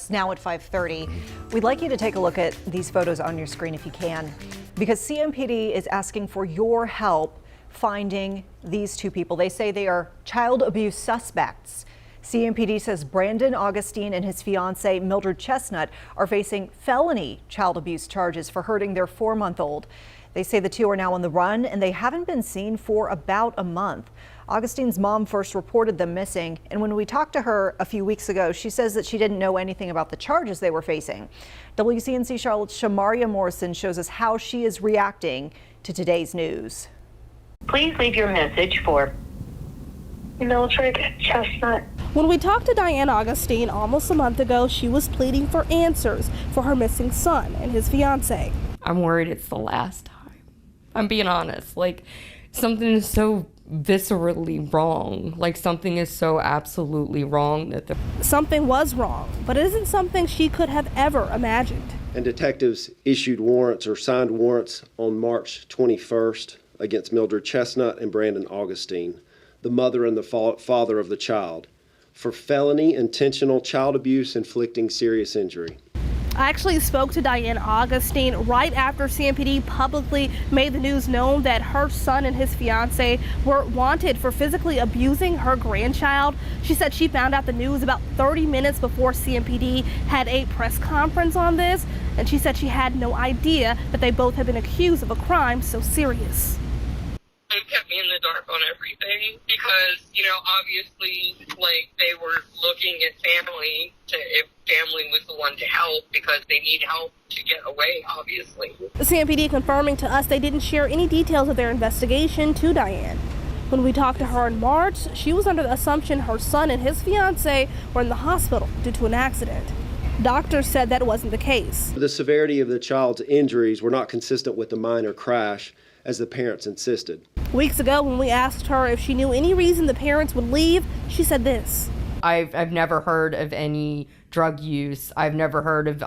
It's now at 5:30. We'd like you to take a look at these photos on your screen if you can, because CMPD is asking for your help finding these two people. They say they are child abuse suspects. CMPD says Brandon Augustine and his fiancee Mildred Chestnut are facing felony child abuse charges for hurting their 4-month-old. They say the two are now on the run and they haven't been seen for about a month. Augustine's mom first reported them missing, and when we talked to her a few weeks ago, she says that she didn't know anything about the charges they were facing. WCNC Charlotte's Shamaria Morrison shows us how she is reacting to today's news. Please leave your message for Mildred Chestnut. When we talked to Diane Augustine almost a month ago, she was pleading for answers for her missing son and his fiance. I'm worried it's the last time. I'm being honest. Like, something is so viscerally wrong. Like, something is so absolutely wrong that something was wrong, but it isn't something she could have ever imagined. And detectives issued warrants or signed warrants on March 21st against Mildred Chestnut and Brandon Augustine, the mother and the father of the child, for felony intentional child abuse inflicting serious injury. I actually spoke to Diane Augustine right after CMPD publicly made the news known that her son and his fiance were wanted for physically abusing her grandchild. She said she found out the news about 30 minutes before CMPD had a press conference on this, and she said she had no idea that they both had been accused of a crime so serious. It kept me in the dark on everything because, you know, obviously, like, they were looking at family if family was the one to help because they need help to get away, obviously. The CMPD confirming to us they didn't share any details of their investigation to Diane. When we talked to her in March, she was under the assumption her son and his fiance were in the hospital due to an accident. Doctors said that wasn't the case. The severity of the child's injuries were not consistent with the minor crash, as the parents insisted. Weeks ago, when we asked her if she knew any reason the parents would leave, she said this. I've never heard of any drug use. I've never heard of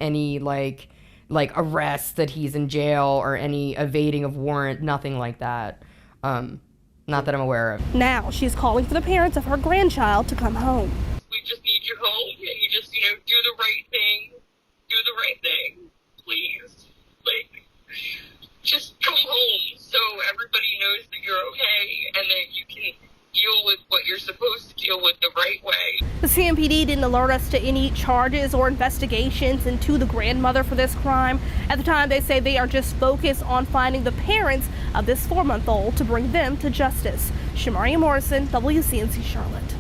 any like arrests that he's in jail or any evading of warrant, nothing like that. Not that I'm aware of. Now she's calling for the parents of her grandchild to come home. We just need you home, and you just, you know, do the right thing. Do the right thing, please. Like, just come home so everybody knows that you're okay and that you can deal with what you're supposed to deal with the right way. The CMPD didn't alert us to any charges or investigations into the grandmother for this crime. At the time, they say they are just focused on finding the parents of this 4-month-old to bring them to justice. Shamaria Morrison, WCNC Charlotte.